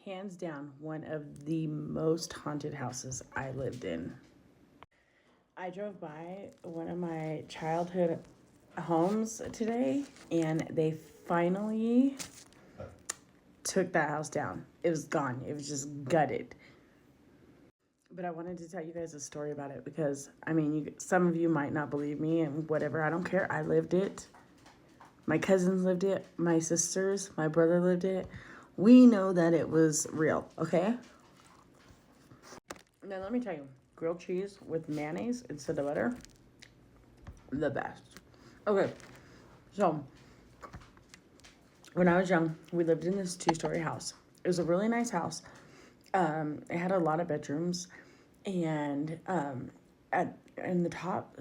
hands down, one of the most haunted houses I lived in. I drove by one of my childhood homes today, and they finally took that house down. It was gone. It was just gutted. But I wanted to tell you guys a story about it because, I mean, some of you might not believe me and whatever. I don't care. I lived it. My cousins lived it. My sisters, my brother lived it. We know that it was real, okay? Now, let me tell you, grilled cheese with mayonnaise instead of butter, the best. Okay, so when I was young, we lived in this 2-story house. It was a really nice house. It had a lot of bedrooms, and in the top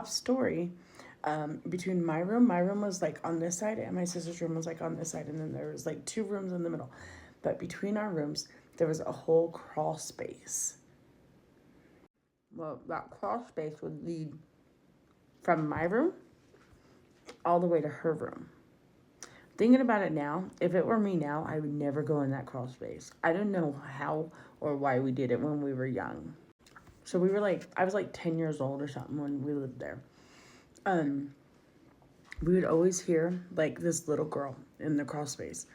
story, between my room was like on this side, and my sister's room was like on this side, and then there was like 2 rooms in the middle. But between our rooms, there was a whole crawl space. Well, that crawl space would lead from my room all the way to her room. Thinking about it now, if it were me now, I would never go in that crawl space. I don't know how or why we did it when we were young. So we were like, I was like 10 years old or something when we lived there. We would always hear like this little girl in the crawl space.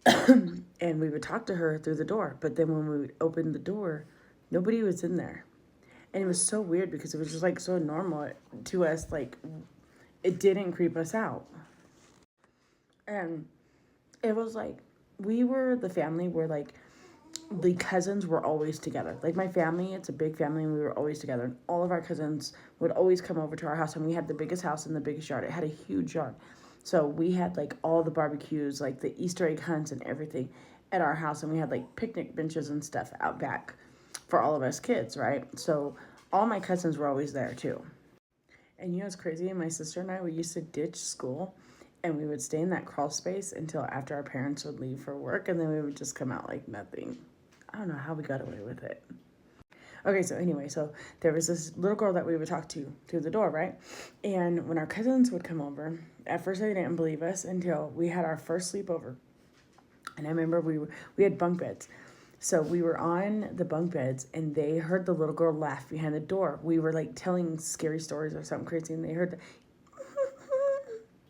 And we would talk to her through the door. But then when we would open the door, nobody was in there. And it was so weird because it was just like so normal to us. Like, it didn't creep us out. And it was like, we were the family where like the cousins were always together. Like my family, it's a big family, and we were always together. And all of our cousins would always come over to our house, and we had the biggest house and the biggest yard. It had a huge yard. So we had like all the barbecues, like the Easter egg hunts and everything at our house. And we had like picnic benches and stuff out back for all of us kids, right? So all my cousins were always there too. And you know what's crazy? My sister and I, we used to ditch school, and we would stay in that crawl space until after our parents would leave for work, and then we would just come out like nothing. I don't know how we got away with it. Okay, so anyway, so there was this little girl that we would talk to through the door, right? And when our cousins would come over, at first they didn't believe us until we had our first sleepover. And I remember we had bunk beds. So we were on the bunk beds, and they heard the little girl laugh behind the door. We were like telling scary stories or something crazy, and they heard it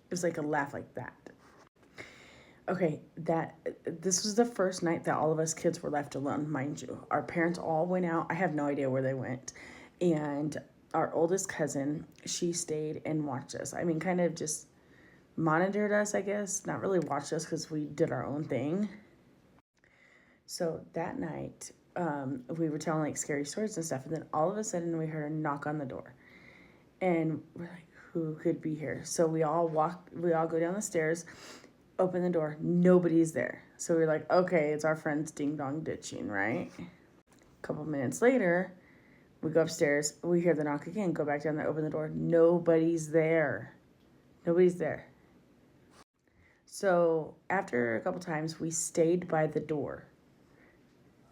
was like a laugh like that. Okay, this was the first night that all of us kids were left alone, mind you. Our parents all went out. I have no idea where they went. And our oldest cousin, she stayed and watched us. I mean, kind of just monitored us, I guess. Not really watched us because we did our own thing. So that night, we were telling like scary stories and stuff. And then all of a sudden we heard a knock on the door. And we're like, who could be here? So we all go down the stairs, open the door, nobody's there. So we're like, okay, it's our friends ding dong ditching, right? A couple minutes later, we go upstairs, we hear the knock again, go back down there, open the door, nobody's there. Nobody's there. So after a couple times, we stayed by the door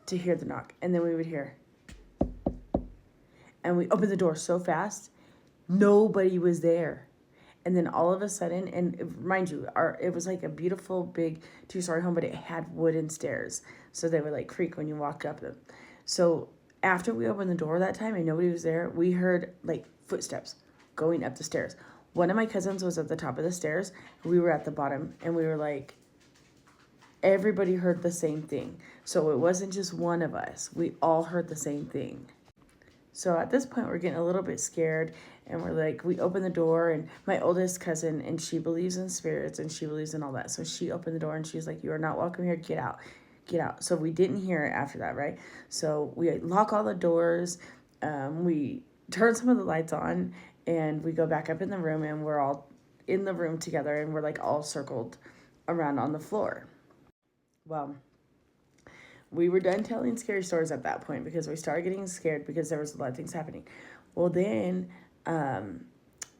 to hear the knock, and then we would hear, and we opened the door so fast, nobody was there. And then all of a sudden, and mind you, it was like a beautiful big 2-story home, but it had wooden stairs. So they would like creak when you walked up them. So after we opened the door that time and nobody was there, we heard like footsteps going up the stairs. One of my cousins was at the top of the stairs. We were at the bottom, and we were like, everybody heard the same thing. So it wasn't just one of us. We all heard the same thing. So at this point, we're getting a little bit scared, and we're like, we open the door, and my oldest cousin, and she believes in spirits, and she believes in all that. So she opened the door, and she's like, you are not welcome here. Get out. Get out. So we didn't hear it after that, right? So we lock all the doors. We turn some of the lights on, and we go back up in the room, and we're all in the room together, and we're like all circled around on the floor. Well, we were done telling scary stories at that point because we started getting scared because there was a lot of things happening. Well, then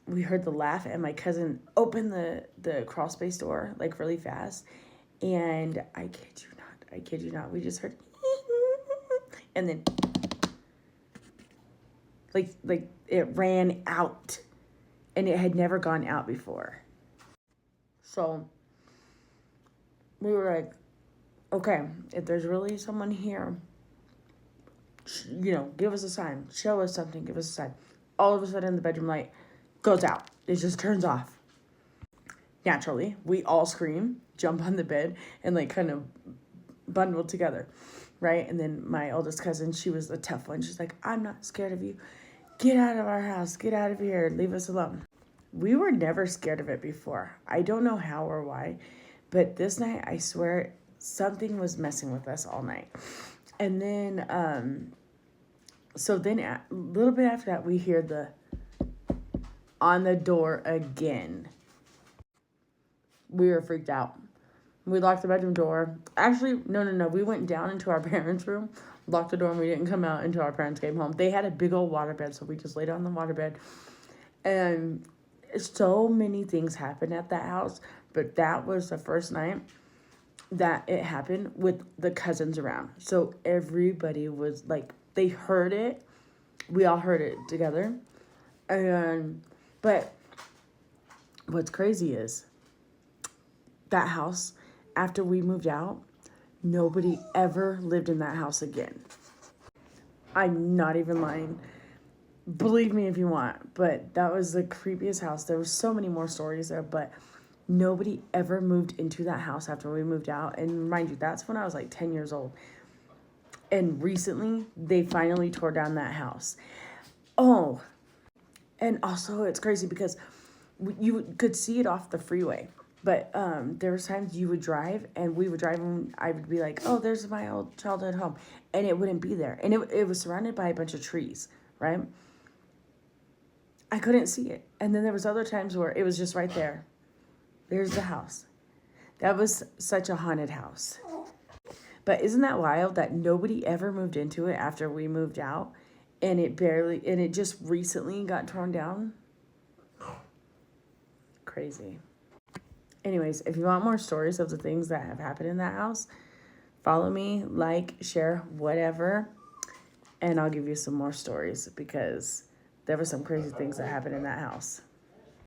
we heard the laugh, and my cousin opened the crawl space door like really fast, and I kid you not, we just heard and then like it ran out, and it had never gone out before. So we were like, okay, if there's really someone here, give us a sign, show us something, give us a sign. All of a sudden, the bedroom light goes out. It just turns off. Naturally, we all scream, jump on the bed, and like kind of bundle together, right? And then my oldest cousin, she was a tough one. She's like, I'm not scared of you. Get out of our house. Get out of here. Leave us alone. We were never scared of it before. I don't know how or why, but this night, I swear, something was messing with us all night. And then, so then a little bit after that, we hear the on the door again. We were freaked out. We locked the bedroom door. Actually, no. We went down into our parents' room, locked the door, and we didn't come out until our parents came home. They had a big old waterbed, so we just laid on the waterbed. And so many things happened at that house, but that was the first night that it happened with the cousins around. So everybody was like, they heard it. We all heard it together. But what's crazy is that house, after we moved out, nobody ever lived in that house again. I'm not even lying. Believe me if you want, but that was the creepiest house. There were so many more stories there, but nobody ever moved into that house after we moved out. And mind you, that's when I was like 10 years old. And recently, they finally tore down that house. Oh, and also it's crazy because you could see it off the freeway. But there was times you would drive, and we would drive, and I would be like, oh, there's my old childhood home. And it wouldn't be there. And it was surrounded by a bunch of trees, right? I couldn't see it. And then there was other times where it was just right there. There's the house. That was such a haunted house. But isn't that wild that nobody ever moved into it after we moved out? And it just recently got torn down? Crazy. Anyways, if you want more stories of the things that have happened in that house, follow me, like, share, whatever, and I'll give you some more stories because there were some crazy things that happened in that house.